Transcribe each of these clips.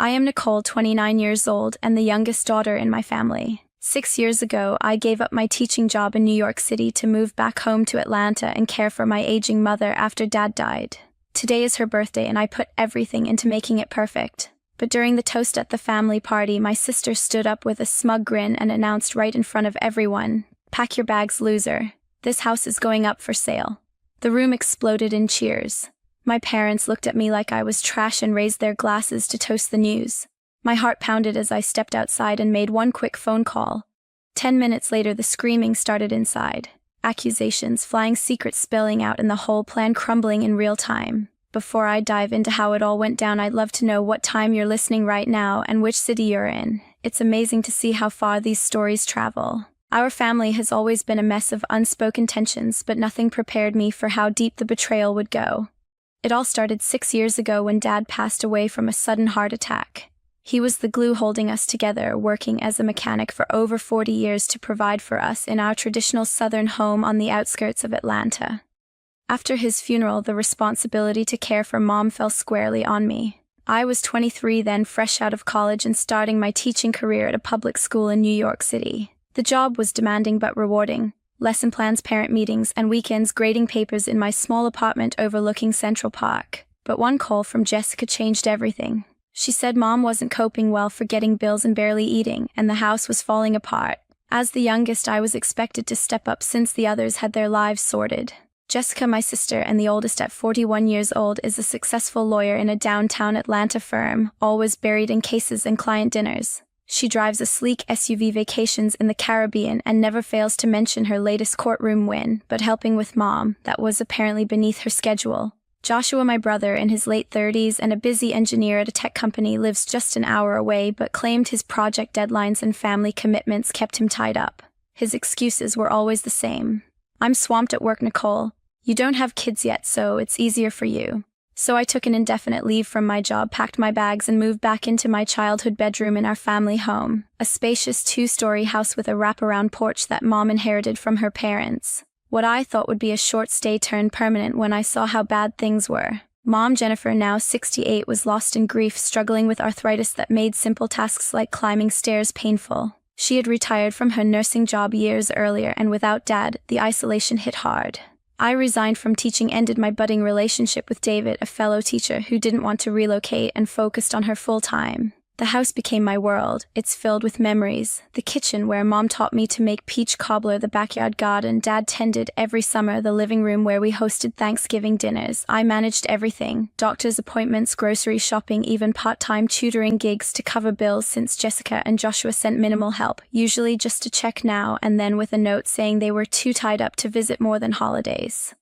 I am Nicole, 29 years old, and the youngest daughter in my family. 6 years ago, I gave up my teaching job in New York City to move back home to Atlanta and care for my aging mother after Dad died. Today is her birthday, and I put everything into making it perfect. But during the toast at the family party, my sister stood up with a smug grin and announced right in front of everyone, "Pack your bags, loser. This house is going up for sale." The room exploded in cheers. My parents looked at me like I was trash and raised their glasses to toast the news. My heart pounded as I stepped outside and made one quick phone call. 10 minutes later, the screaming started inside. Accusations flying, secrets spilling out, and the whole plan crumbling in real time. Before I dive into how it all went down, I'd love to know what time you're listening right now and which city you're in. It's amazing to see how far these stories travel. Our family has always been a mess of unspoken tensions, but nothing prepared me for how deep the betrayal would go. It all started 6 years ago when Dad passed away from a sudden heart attack. He was the glue holding us together, working as a mechanic for over 40 years to provide for us in our traditional southern home on the outskirts of Atlanta. After his funeral, the responsibility to care for Mom fell squarely on me. I was 23 then, fresh out of college and starting my teaching career at a public school in New York City. The job was demanding but rewarding. Lesson plans, parent meetings, and weekends grading papers in my small apartment overlooking Central Park. But one call from Jessica changed everything. She said Mom wasn't coping well, forgetting bills and barely eating, and the house was falling apart. As the youngest, I was expected to step up since the others had their lives sorted. Jessica, my sister and the oldest at 41 years old, is a successful lawyer in a downtown Atlanta firm, always buried in cases and client dinners. She drives a sleek SUV, vacations in the Caribbean, and never fails to mention her latest courtroom win, but helping with Mom, that was apparently beneath her schedule. Joshua, my brother, in his late 30s and a busy engineer at a tech company, lives just an hour away but claimed his project deadlines and family commitments kept him tied up. His excuses were always the same. "I'm swamped at work, Nicole. You don't have kids yet, so it's easier for you." So I took an indefinite leave from my job, packed my bags, and moved back into my childhood bedroom in our family home, a spacious 2-story house with a wraparound porch that Mom inherited from her parents. What I thought would be a short stay turned permanent when I saw how bad things were. Mom, Jennifer, now 68, was lost in grief, struggling with arthritis that made simple tasks like climbing stairs painful. She had retired from her nursing job years earlier, and without Dad, the isolation hit hard. I resigned from teaching, ended my budding relationship with David, a fellow teacher who didn't want to relocate, and focused on her full-time. The house became my world. It's filled with memories. The kitchen, where Mom taught me to make peach cobbler, the backyard garden Dad tended every summer, the living room where we hosted Thanksgiving dinners. I managed everything: doctor's appointments, grocery shopping, even part-time tutoring gigs to cover bills, since Jessica and Joshua sent minimal help, usually just to check now and then with a note saying they were too tied up to visit more than holidays.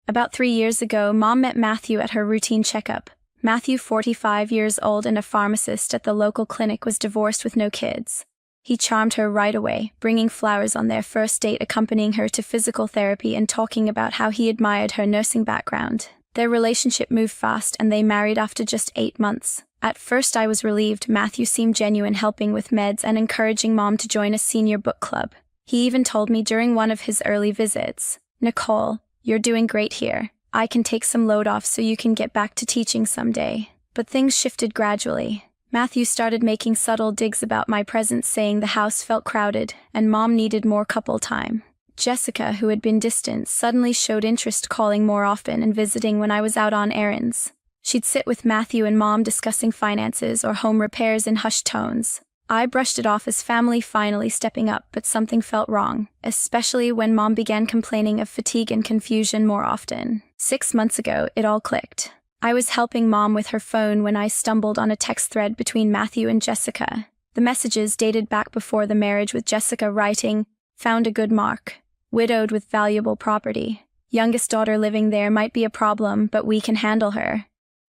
About 3 years ago, Mom met Matthew at her routine checkup. Matthew, 45 years old and a pharmacist at the local clinic, was divorced with no kids. He charmed her right away, bringing flowers on their first date, accompanying her to physical therapy, and talking about how he admired her nursing background. Their relationship moved fast, and they married after just 8 months. At first I was relieved. Matthew seemed genuine, helping with meds and encouraging Mom to join a senior book club. He even told me during one of his early visits, "Nicole, you're doing great here. I can take some load off so you can get back to teaching someday." But things shifted gradually. Matthew started making subtle digs about my presence, saying the house felt crowded and Mom needed more couple time. Jessica, who had been distant, suddenly showed interest, calling more often and visiting when I was out on errands. She'd sit with Matthew and Mom discussing finances or home repairs in hushed tones. I brushed it off as family finally stepping up, but something felt wrong, especially when Mom began complaining of fatigue and confusion more often. 6 months ago, it all clicked. I was helping Mom with her phone when I stumbled on a text thread between Matthew and Jessica. The messages dated back before the marriage, with Jessica writing, "Found a good mark. Widowed with valuable property. Youngest daughter living there, might be a problem, but we can handle her."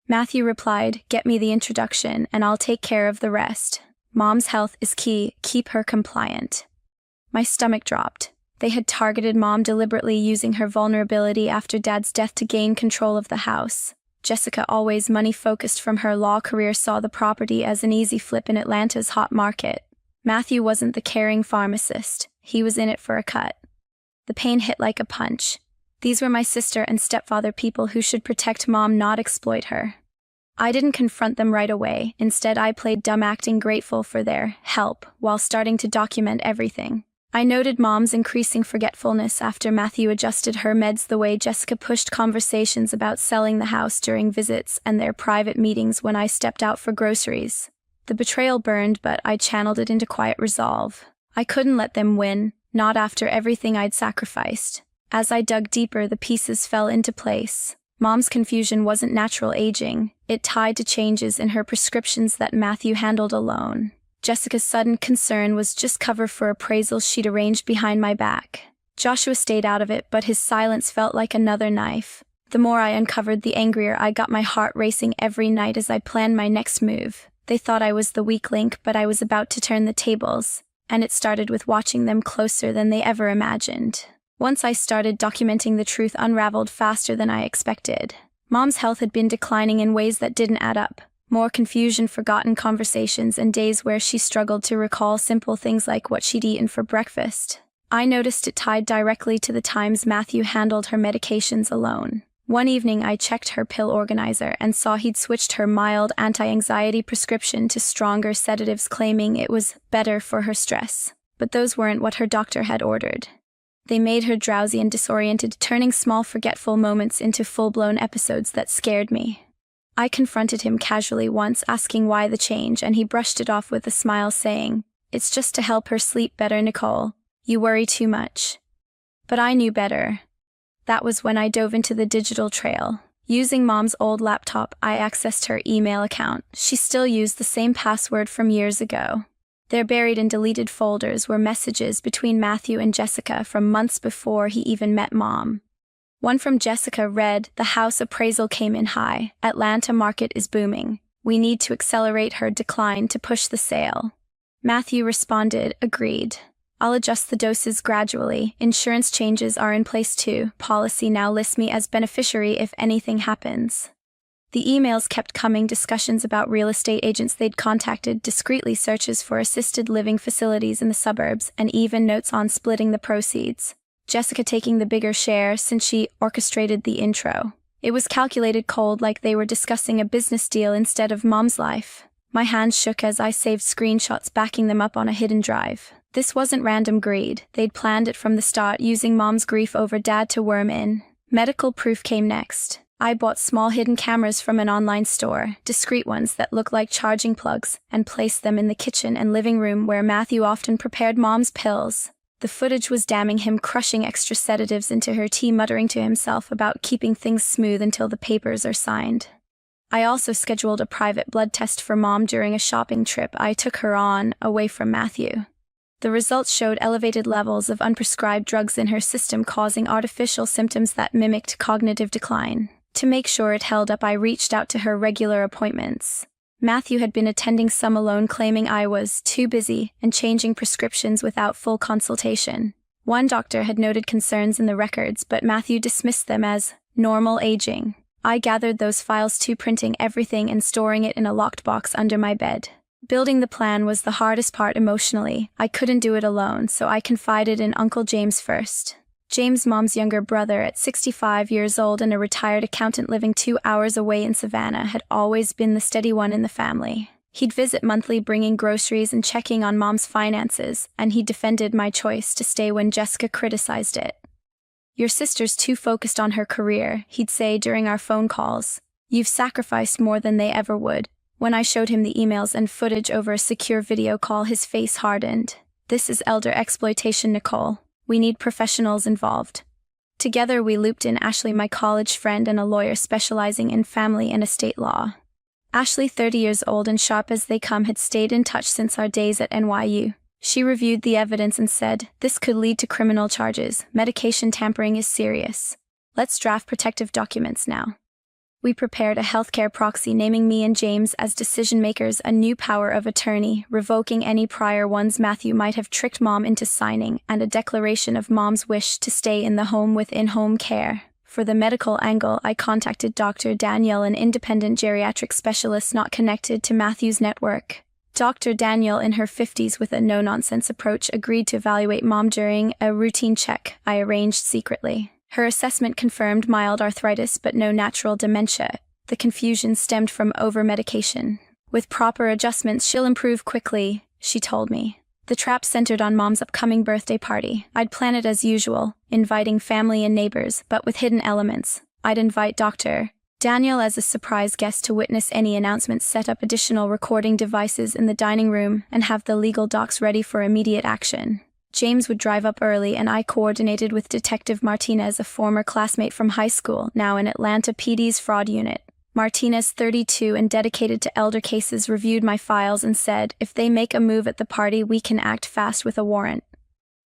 Matthew replied, "Get me the introduction, and I'll take care of the rest. Mom's health is key, keep her compliant." My stomach dropped. They had targeted Mom deliberately, using her vulnerability after Dad's death to gain control of the house. Jessica, always money-focused from her law career, saw the property as an easy flip in Atlanta's hot market. Matthew wasn't the caring pharmacist. He was in it for a cut. The pain hit like a punch. These were my sister and stepfather, people who should protect Mom, not exploit her. I didn't confront them right away. Instead, I played dumb, acting grateful for their help while starting to document everything. I noted Mom's increasing forgetfulness after Matthew adjusted her meds, the way Jessica pushed conversations about selling the house during visits, and their private meetings when I stepped out for groceries. The betrayal burned, but I channeled it into quiet resolve. I couldn't let them win, not after everything I'd sacrificed. As I dug deeper, the pieces fell into place. Mom's confusion wasn't natural aging. It tied to changes in her prescriptions that Matthew handled alone. Jessica's sudden concern was just cover for appraisals she'd arranged behind my back. Joshua stayed out of it, but his silence felt like another knife. The more I uncovered, the angrier I got, my heart racing every night as I planned my next move. They thought I was the weak link, but I was about to turn the tables, and it started with watching them closer than they ever imagined. Once I started documenting, the truth unraveled faster than I expected. Mom's health had been declining in ways that didn't add up. More confusion, forgotten conversations, and days where she struggled to recall simple things like what she'd eaten for breakfast. I noticed it tied directly to the times Matthew handled her medications alone. One evening, I checked her pill organizer and saw he'd switched her mild anti-anxiety prescription to stronger sedatives, claiming it was better for her stress. But those weren't what her doctor had ordered. They made her drowsy and disoriented, turning small forgetful moments into full-blown episodes that scared me. I confronted him casually once, asking why the change, and he brushed it off with a smile, saying, "It's just to help her sleep better, Nicole. You worry too much." But I knew better. That was when I dove into the digital trail. Using Mom's old laptop, I accessed her email account. She still used the same password from years ago. There, buried in deleted folders, were messages between Matthew and Jessica from months before he even met Mom. One from Jessica read, "The house appraisal came in high. Atlanta market is booming. We need to accelerate her decline to push the sale." Matthew responded, "Agreed. I'll adjust the doses gradually. Insurance changes are in place too. Policy now lists me as beneficiary if anything happens." The emails kept coming, discussions about real estate agents they'd contacted, discreetly searches for assisted living facilities in the suburbs, and even notes on splitting the proceeds. Jessica taking the bigger share since she orchestrated the intro. It was calculated cold, like they were discussing a business deal instead of Mom's life. My hands shook as I saved screenshots, backing them up on a hidden drive. This wasn't random greed. They'd planned it from the start, using Mom's grief over Dad to worm in. Medical proof came next. I bought small hidden cameras from an online store, discreet ones that looked like charging plugs, and placed them in the kitchen and living room where Matthew often prepared Mom's pills. The footage was damning him, crushing extra sedatives into her tea, muttering to himself about keeping things smooth until the papers are signed. I also scheduled a private blood test for Mom during a shopping trip I took her on, away from Matthew. The results showed elevated levels of unprescribed drugs in her system, causing artificial symptoms that mimicked cognitive decline. To make sure it held up, I reached out to her regular appointments. Matthew had been attending some alone, claiming I was too busy, and changing prescriptions without full consultation. One doctor had noted concerns in the records, but Matthew dismissed them as normal aging. I gathered those files too, printing everything and storing it in a locked box under my bed. Building the plan was the hardest part emotionally. I couldn't do it alone, so I confided in Uncle James first. James, Mom's younger brother, at 65 years old and a retired accountant living 2 hours away in Savannah, had always been the steady one in the family. He'd visit monthly, bringing groceries and checking on Mom's finances, and he defended my choice to stay when Jessica criticized it. "Your sister's too focused on her career," he'd say during our phone calls. "You've sacrificed more than they ever would." When I showed him the emails and footage over a secure video call, his face hardened. "This is elder exploitation, Nicole. We need professionals involved." Together, we looped in Ashley, my college friend and a lawyer specializing in family and estate law. Ashley, 30 years old and sharp as they come, had stayed in touch since our days at NYU. She reviewed the evidence and said, "This could lead to criminal charges. Medication tampering is serious. Let's draft protective documents now." We prepared a healthcare proxy naming me and James as decision-makers, a new power of attorney, revoking any prior ones Matthew might have tricked Mom into signing, and a declaration of Mom's wish to stay in the home with in-home care. For the medical angle, I contacted Dr. Danielle, an independent geriatric specialist not connected to Matthew's network. Dr. Danielle, in her 50s, with a no-nonsense approach, agreed to evaluate Mom during a routine check I arranged secretly. Her assessment confirmed mild arthritis but no natural dementia. The confusion stemmed from over-medication. With proper adjustments, she'll improve quickly, she told me. The trap centered on Mom's upcoming birthday party. I'd plan it as usual, inviting family and neighbors, but with hidden elements. I'd invite Dr. Daniel as a surprise guest to witness any announcements, set up additional recording devices in the dining room, and have the legal docs ready for immediate action. James would drive up early, and I coordinated with Detective Martinez, a former classmate from high school, now in Atlanta PD's fraud unit. Martinez, 32 and dedicated to elder cases, reviewed my files and said, if they make a move at the party, we can act fast with a warrant.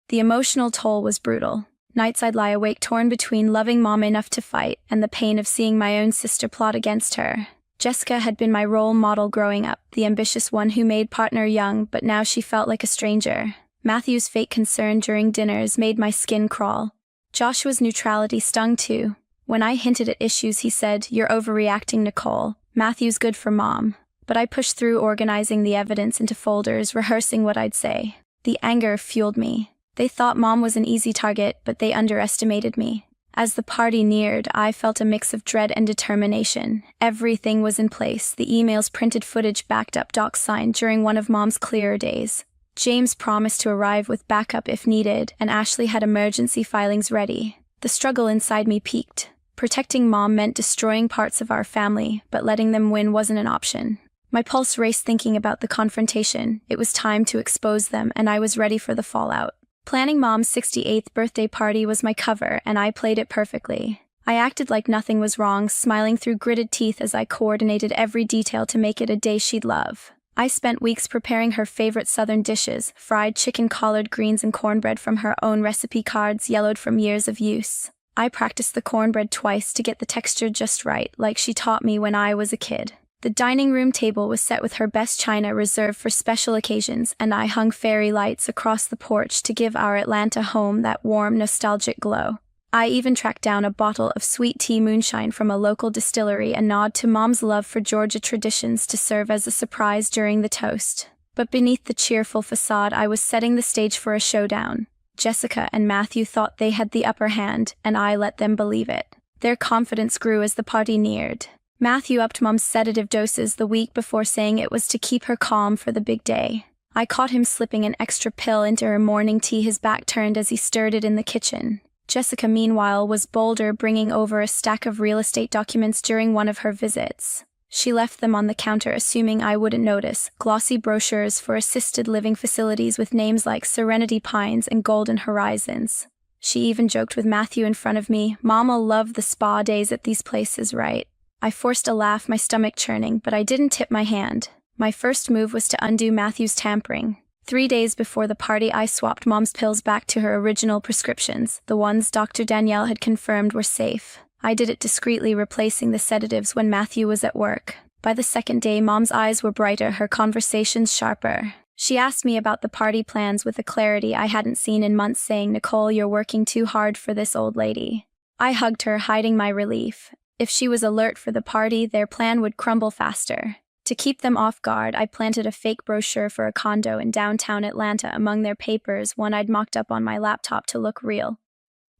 The emotional toll was brutal. Nights I'd lie awake torn between loving Mom enough to fight and the pain of seeing my own sister plot against her. Jessica had been my role model growing up, the ambitious one who made partner young, but now she felt like a stranger. Matthew's fake concern during dinners made my skin crawl. Joshua's neutrality stung too. When I hinted at issues, he said, "You're overreacting, Nicole. Matthew's good for Mom." But I pushed through, organizing the evidence into folders, rehearsing what I'd say. The anger fueled me. They thought Mom was an easy target, but they underestimated me. As the party neared, I felt a mix of dread and determination. Everything was in place. The emails, printed footage, backed up docs signed during one of Mom's clearer days. James promised to arrive with backup if needed, and Ashley had emergency filings ready. The struggle inside me peaked. Protecting Mom meant destroying parts of our family, but letting them win wasn't an option. My pulse raced thinking about the confrontation. It was time to expose them, and I was ready for the fallout. Planning Mom's 68th birthday party was my cover, and I played it perfectly. I acted like nothing was wrong, smiling through gritted teeth as I coordinated every detail to make it a day she'd love. I spent weeks preparing her favorite southern dishes, fried chicken, collard greens, and cornbread from her own recipe cards yellowed from years of use. I practiced the cornbread twice to get the texture just right, like she taught me when I was a kid. The dining room table was set with her best china reserved for special occasions, and I hung fairy lights across the porch to give our Atlanta home that warm, nostalgic glow. I even tracked down a bottle of sweet tea moonshine from a local distillery, a nod to Mom's love for Georgia traditions, to serve as a surprise during the toast. But beneath the cheerful facade, I was setting the stage for a showdown. Jessica and Matthew thought they had the upper hand, and I let them believe it. Their confidence grew as the party neared. Matthew upped Mom's sedative doses the week before, saying it was to keep her calm for the big day. I caught him slipping an extra pill into her morning tea, his back turned as he stirred it in the kitchen. Jessica, meanwhile, was bolder, bringing over a stack of real estate documents during one of her visits. She left them on the counter, assuming I wouldn't notice, glossy brochures for assisted living facilities with names like Serenity Pines and Golden Horizons. She even joked with Matthew in front of me, "Mom'll love the spa days at these places, right?" I forced a laugh, my stomach churning, but I didn't tip my hand. My first move was to undo Matthew's tampering. 3 days before the party, I swapped Mom's pills back to her original prescriptions, the ones Dr. Danielle had confirmed were safe. I did it discreetly, replacing the sedatives when Matthew was at work. By the second day, Mom's eyes were brighter, her conversations sharper. She asked me about the party plans with a clarity I hadn't seen in months, saying, "Nicole, you're working too hard for this old lady." I hugged her, hiding my relief. If she was alert for the party, their plan would crumble faster. To keep them off guard, I planted a fake brochure for a condo in downtown Atlanta among their papers, one I'd mocked up on my laptop to look real.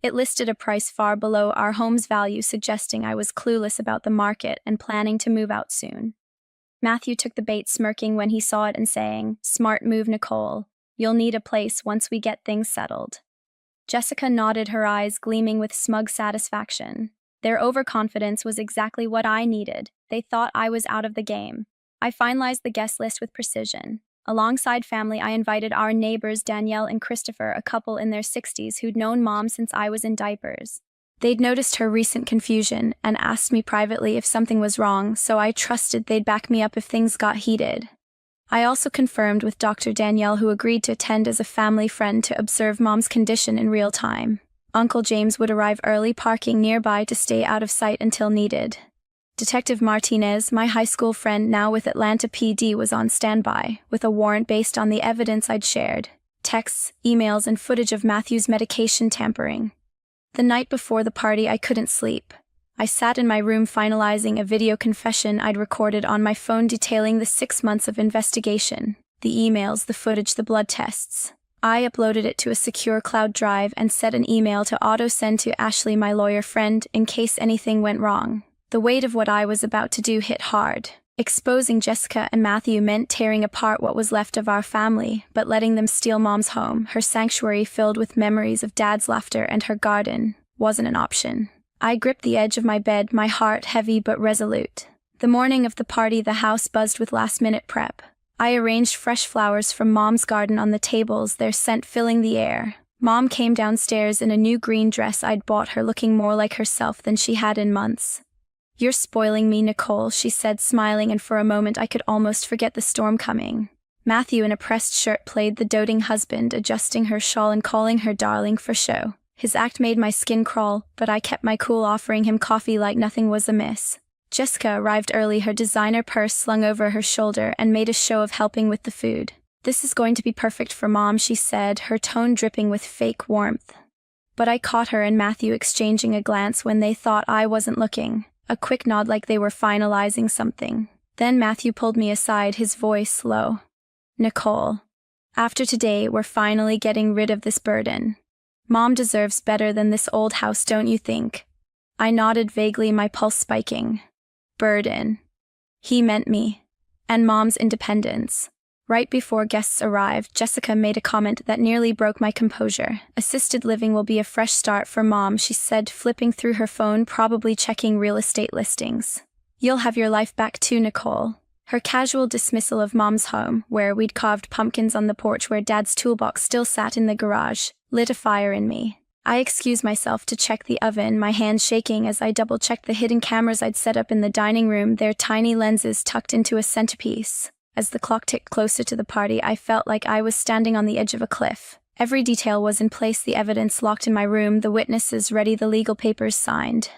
It listed a price far below our home's value, suggesting I was clueless about the market and planning to move out soon. Matthew took the bait, smirking when he saw it and saying, "Smart move, Nicole. You'll need a place once we get things settled." Jessica nodded, her eyes gleaming with smug satisfaction. Their overconfidence was exactly what I needed. They thought I was out of the game. I finalized the guest list with precision. Alongside family, I invited our neighbors Danielle and Christopher, a couple in their 60s who'd known Mom since I was in diapers. They'd noticed her recent confusion and asked me privately if something was wrong, so I trusted they'd back me up if things got heated. I also confirmed with Dr. Danielle, who agreed to attend as a family friend to observe Mom's condition in real time. Uncle James would arrive early, parking nearby to stay out of sight until needed. Detective Martinez, my high school friend now with Atlanta PD, was on standby, with a warrant based on the evidence I'd shared: texts, emails, and footage of Matthew's medication tampering. The night before the party, I couldn't sleep. I sat in my room finalizing a video confession I'd recorded on my phone detailing the 6 months of investigation, the emails, the footage, the blood tests. I uploaded it to a secure cloud drive and set an email to auto-send to Ashley, my lawyer friend, in case anything went wrong. The weight of what I was about to do hit hard. Exposing Jessica and Matthew meant tearing apart what was left of our family, but letting them steal Mom's home, her sanctuary filled with memories of Dad's laughter and her garden, wasn't an option. I gripped the edge of my bed, my heart heavy but resolute. The morning of the party, the house buzzed with last-minute prep. I arranged fresh flowers from Mom's garden on the tables, their scent filling the air. Mom came downstairs in a new green dress I'd bought her, looking more like herself than she had in months. "You're spoiling me, Nicole," she said, smiling, and for a moment I could almost forget the storm coming. Matthew, in a pressed shirt, played the doting husband, adjusting her shawl and calling her darling for show. His act made my skin crawl, but I kept my cool, offering him coffee like nothing was amiss. Jessica arrived early, her designer purse slung over her shoulder, and made a show of helping with the food. "This is going to be perfect for Mom," she said, her tone dripping with fake warmth. But I caught her and Matthew exchanging a glance when they thought I wasn't looking. A quick nod like they were finalizing something. Then Matthew pulled me aside, his voice low. "Nicole, after today, we're finally getting rid of this burden. Mom deserves better than this old house, don't you think?" I nodded vaguely, my pulse spiking. Burden. He meant me. And Mom's independence. Right before guests arrived, Jessica made a comment that nearly broke my composure. "Assisted living will be a fresh start for Mom," she said, flipping through her phone, probably checking real estate listings. "You'll have your life back too, Nicole." Her casual dismissal of Mom's home, where we'd carved pumpkins on the porch where Dad's toolbox still sat in the garage, lit a fire in me. I excused myself to check the oven, my hands shaking as I double-checked the hidden cameras I'd set up in the dining room, their tiny lenses tucked into a centerpiece. As the clock ticked closer to the party, I felt like I was standing on the edge of a cliff. Every detail was in place, the evidence locked in my room, the witnesses ready, the legal papers signed.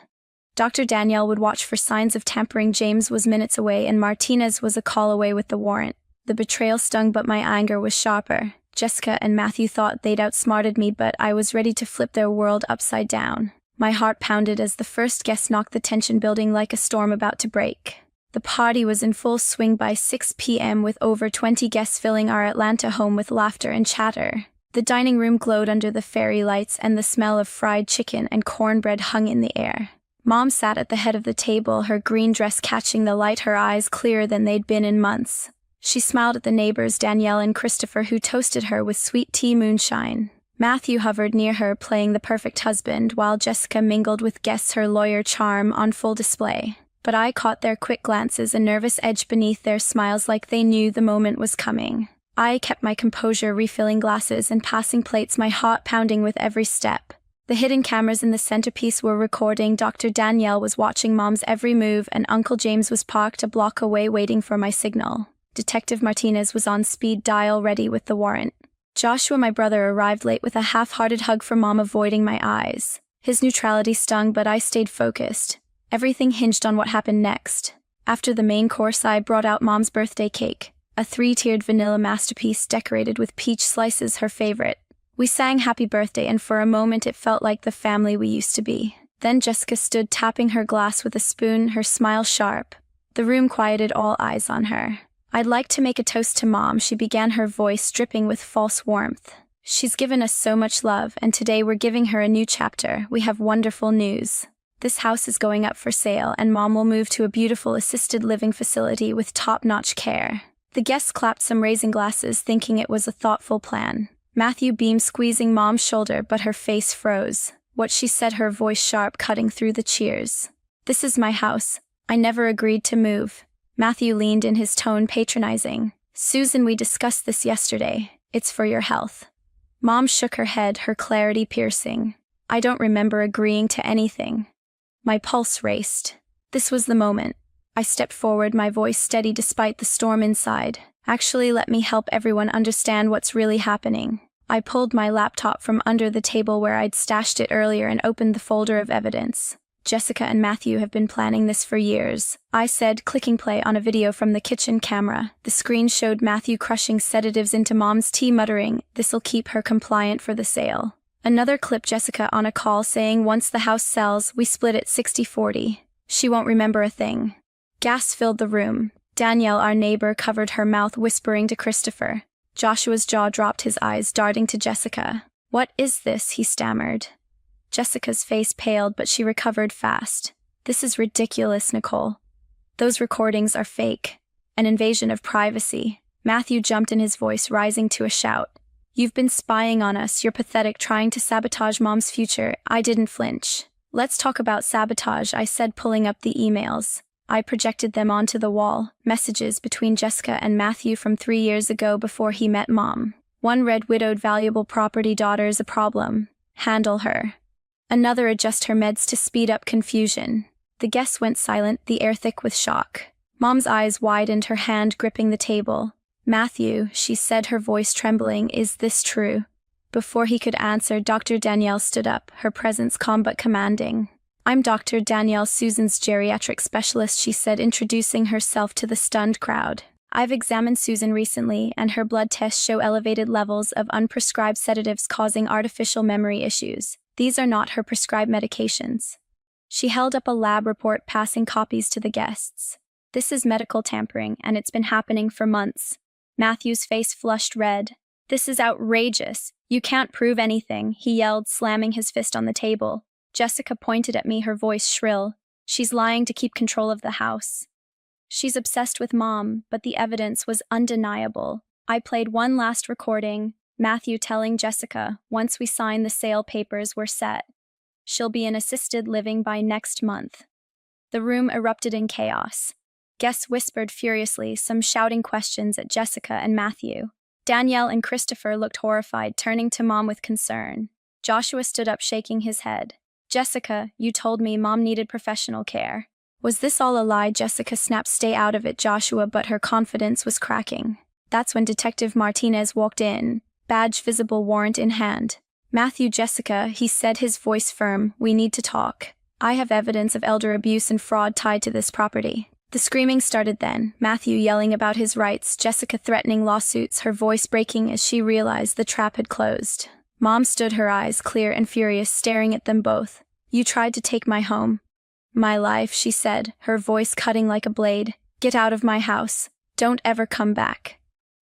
Dr. Danielle would watch for signs of tampering. James was minutes away, and Martinez was a call away with the warrant. The betrayal stung, but my anger was sharper. Jessica and Matthew thought they'd outsmarted me, but I was ready to flip their world upside down. My heart pounded as the first guest knocked, the tension building like a storm about to break. The party was in full swing by 6 p.m. with over 20 guests filling our Atlanta home with laughter and chatter. The dining room glowed under the fairy lights, and the smell of fried chicken and cornbread hung in the air. Mom sat at the head of the table, her green dress catching the light, her eyes clearer than they'd been in months. She smiled at the neighbors, Danielle and Christopher, who toasted her with sweet tea moonshine. Matthew hovered near her, playing the perfect husband, while Jessica mingled with guests, her lawyer charm on full display. But I caught their quick glances, a nervous edge beneath their smiles, like they knew the moment was coming. I kept my composure, refilling glasses and passing plates, my heart pounding with every step. The hidden cameras in the centerpiece were recording. Dr. Danielle was watching Mom's every move, and Uncle James was parked a block away waiting for my signal. Detective Martinez was on speed dial, ready with the warrant. Joshua, my brother, arrived late with a half-hearted hug for Mom, avoiding my eyes. His neutrality stung, but I stayed focused. Everything hinged on what happened next. After the main course, I brought out Mom's birthday cake, a 3-tiered vanilla masterpiece decorated with peach slices, her favorite. We sang happy birthday, and for a moment it felt like the family we used to be. Then Jessica stood tapping her glass with a spoon, her smile sharp. The room quieted, all eyes on her. "I'd like to make a toast to Mom," she began, her voice dripping with false warmth. "She's given us so much love, and today we're giving her a new chapter. We have wonderful news. This house is going up for sale, and Mom will move to a beautiful assisted living facility with top-notch care." The guests clapped, some raising glasses, thinking it was a thoughtful plan. Matthew beamed, squeezing Mom's shoulder, but her face froze. What she said, her voice sharp, cutting through the cheers. "This is my house. I never agreed to move." Matthew leaned in, his tone patronizing. "Susan, we discussed this yesterday. It's for your health." Mom shook her head, her clarity piercing. "I don't remember agreeing to anything." My pulse raced. This was the moment. I stepped forward, my voice steady despite the storm inside. "Actually, let me help everyone understand what's really happening." I pulled my laptop from under the table where I'd stashed it earlier and opened the folder of evidence. "Jessica and Matthew have been planning this for years," I said, clicking play on a video from the kitchen camera. The screen showed Matthew crushing sedatives into Mom's tea, muttering, "This'll keep her compliant for the sale." Another clip, Jessica on a call saying, "Once the house sells, we split it 60-40. She won't remember a thing." Gas filled the room. Danielle, our neighbor, covered her mouth, whispering to Christopher. Joshua's jaw dropped, his eyes darting to Jessica. "What is this?" he stammered. Jessica's face paled, but she recovered fast. This is ridiculous, Nicole. Those recordings are fake. An invasion of privacy. Matthew jumped in, his voice rising to a shout. You've been spying on us. You're pathetic, trying to sabotage Mom's future. I didn't flinch. Let's talk about sabotage, I said, pulling up the emails. I projected them onto the wall, messages between Jessica and Matthew from 3 years ago before he met Mom. One read, widowed, valuable property, daughter's a problem. Handle her. Another, adjust her meds to speed up confusion. The guests went silent, the air thick with shock. Mom's eyes widened, her hand gripping the table. Matthew, she said, her voice trembling, is this true? Before he could answer, Dr. Danielle stood up, her presence calm but commanding. I'm Dr. Danielle, Susan's geriatric specialist, she said, introducing herself to the stunned crowd. I've examined Susan recently, and her blood tests show elevated levels of unprescribed sedatives causing artificial memory issues. These are not her prescribed medications. She held up a lab report, passing copies to the guests. This is medical tampering, and it's been happening for months. Matthew's face flushed red. This is outrageous. You can't prove anything, he yelled, slamming his fist on the table. Jessica pointed at me, her voice shrill. She's lying to keep control of the house. She's obsessed with Mom, but the evidence was undeniable. I played one last recording, Matthew telling Jessica, once we sign the sale papers, we're set. She'll be in assisted living by next month. The room erupted in chaos. Guests whispered furiously, some shouting questions at Jessica and Matthew. Danielle and Christopher looked horrified, turning to Mom with concern. Joshua stood up, shaking his head. Jessica, you told me Mom needed professional care. Was this all a lie? Jessica snapped. Stay out of it, Joshua, but her confidence was cracking. That's when Detective Martinez walked in, badge visible, warrant in hand. Matthew, Jessica, he said, his voice firm, we need to talk. I have evidence of elder abuse and fraud tied to this property. The screaming started then, Matthew yelling about his rights, Jessica threatening lawsuits, her voice breaking as she realized the trap had closed. Mom stood, her eyes clear and furious, staring at them both. You tried to take my home. My life, she said, her voice cutting like a blade. Get out of my house. Don't ever come back.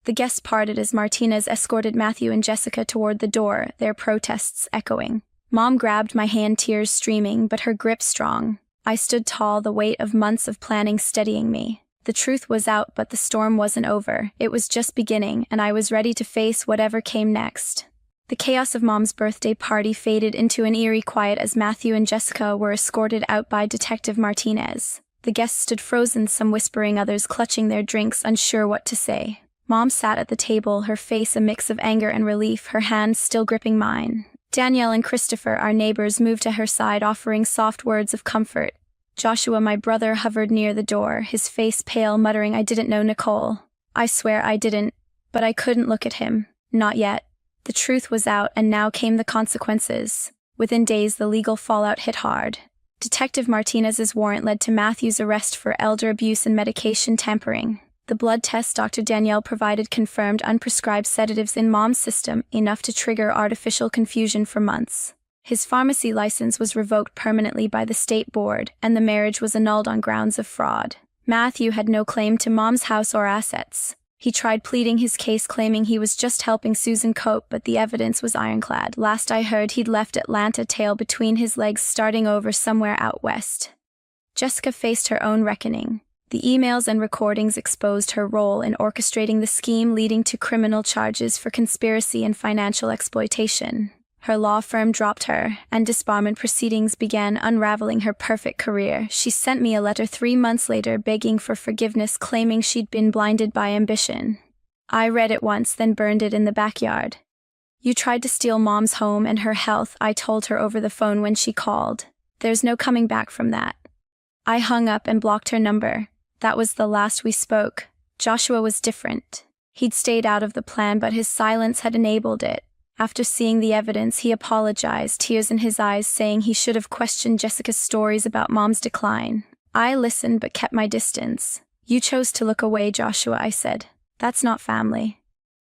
The guests parted as Martinez escorted Matthew and Jessica toward the door, their protests echoing. Mom grabbed my hand, tears streaming, but her grip strong. I stood tall, the weight of months of planning steadying me. The truth was out, but the storm wasn't over. It was just beginning, and I was ready to face whatever came next. The chaos of Mom's birthday party faded into an eerie quiet as Matthew and Jessica were escorted out by Detective Martinez. The guests stood frozen, some whispering, others clutching their drinks, unsure what to say. Mom sat at the table, her face a mix of anger and relief, her hand still gripping mine. Danielle and Christopher, our neighbors, moved to her side, offering soft words of comfort. Joshua, my brother, hovered near the door, his face pale, muttering, I didn't know Nicole. I swear I didn't, but I couldn't look at him. Not yet. The truth was out, and now came the consequences. Within days, the legal fallout hit hard. Detective Martinez's warrant led to Matthew's arrest for elder abuse and medication tampering. The blood tests Dr. Danielle provided confirmed unprescribed sedatives in Mom's system, enough to trigger artificial confusion for months. His pharmacy license was revoked permanently by the state board, and the marriage was annulled on grounds of fraud. Matthew had no claim to Mom's house or assets. He tried pleading his case, claiming he was just helping Susan cope, but the evidence was ironclad. Last I heard, he'd left Atlanta, tail between his legs, starting over somewhere out west. Jessica faced her own reckoning. The emails and recordings exposed her role in orchestrating the scheme, leading to criminal charges for conspiracy and financial exploitation. Her law firm dropped her, and disbarment proceedings began, unraveling her perfect career. She sent me a letter 3 months later begging for forgiveness, claiming she'd been blinded by ambition. I read it once, then burned it in the backyard. You tried to steal Mom's home and her health, I told her over the phone when she called. There's no coming back from that. I hung up and blocked her number. That was the last we spoke. Joshua was different. He'd stayed out of the plan, but his silence had enabled it. After seeing the evidence, he apologized, tears in his eyes, saying he should have questioned Jessica's stories about Mom's decline. I listened but kept my distance. You chose to look away, Joshua, I said. That's not family.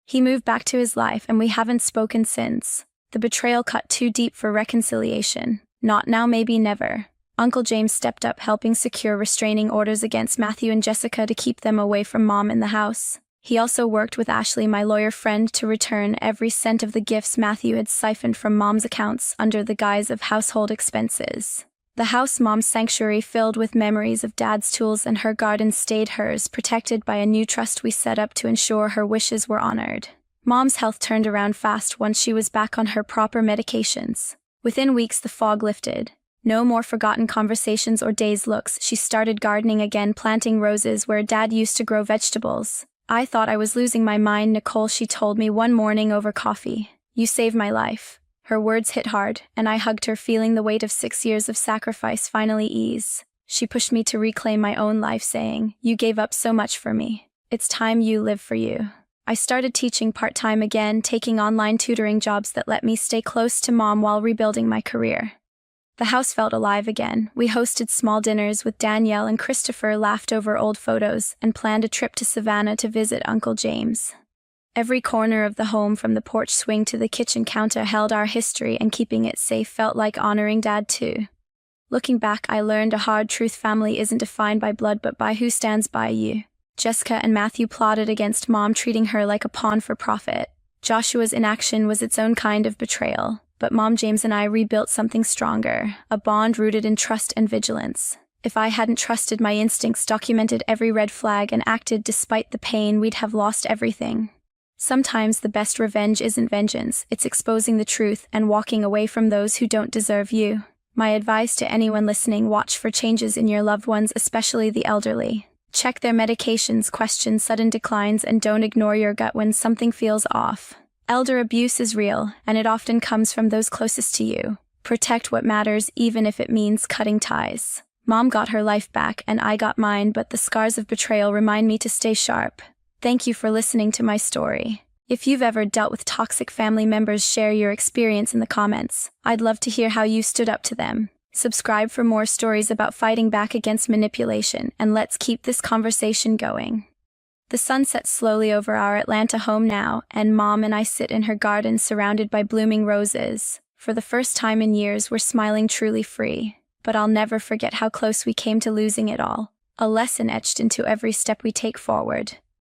He moved back to his life, and we haven't spoken since. The betrayal cut too deep for reconciliation. Not now, maybe never. Uncle James stepped up, helping secure restraining orders against Matthew and Jessica to keep them away from Mom in the house. He also worked with Ashley, my lawyer friend, to return every cent of the gifts Matthew had siphoned from Mom's accounts under the guise of household expenses. The house Mom's sanctuary filled with memories of Dad's tools and her garden stayed hers, protected by a new trust we set up to ensure her wishes were honored. Mom's health turned around fast once she was back on her proper medications. Within weeks the fog lifted. No more forgotten conversations or dazed looks. She started gardening again, planting roses where Dad used to grow vegetables. I thought I was losing my mind, Nicole, she told me one morning over coffee. You saved my life. Her words hit hard, and I hugged her, feeling the weight of 6 years of sacrifice finally ease. She pushed me to reclaim my own life, saying, "You gave up so much for me. It's time you live for you." I started teaching part-time again, taking online tutoring jobs that let me stay close to Mom while rebuilding my career. The house felt alive again. We hosted small dinners with Danielle and Christopher, laughed over old photos, and planned a trip to Savannah to visit Uncle James. Every corner of the home, from the porch swing to the kitchen counter, held our history, and keeping it safe felt like honoring Dad too. Looking back, I learned a hard truth: family isn't defined by blood but by who stands by you. Jessica and Matthew plotted against Mom, treating her like a pawn for profit. Joshua's inaction was its own kind of betrayal, but Mom, James, and I rebuilt something stronger, a bond rooted in trust and vigilance. If I hadn't trusted my instincts, documented every red flag, and acted despite the pain, we'd have lost everything. Sometimes the best revenge isn't vengeance, it's exposing the truth and walking away from those who don't deserve you. My advice to anyone listening: watch for changes in your loved ones, especially the elderly. Check their medications, question sudden declines, and don't ignore your gut when something feels off. Elder abuse is real, and it often comes from those closest to you. Protect what matters, even if it means cutting ties. Mom got her life back, and I got mine, but the scars of betrayal remind me to stay sharp. Thank you for listening to my story. If you've ever dealt with toxic family members, share your experience in the comments. I'd love to hear how you stood up to them. Subscribe for more stories about fighting back against manipulation, and let's keep this conversation going. The sun sets slowly over our Atlanta home now, and Mom and I sit in her garden surrounded by blooming roses. For the first time in years, we're smiling, truly free. But I'll never forget how close we came to losing it all. A lesson etched into every step we take forward.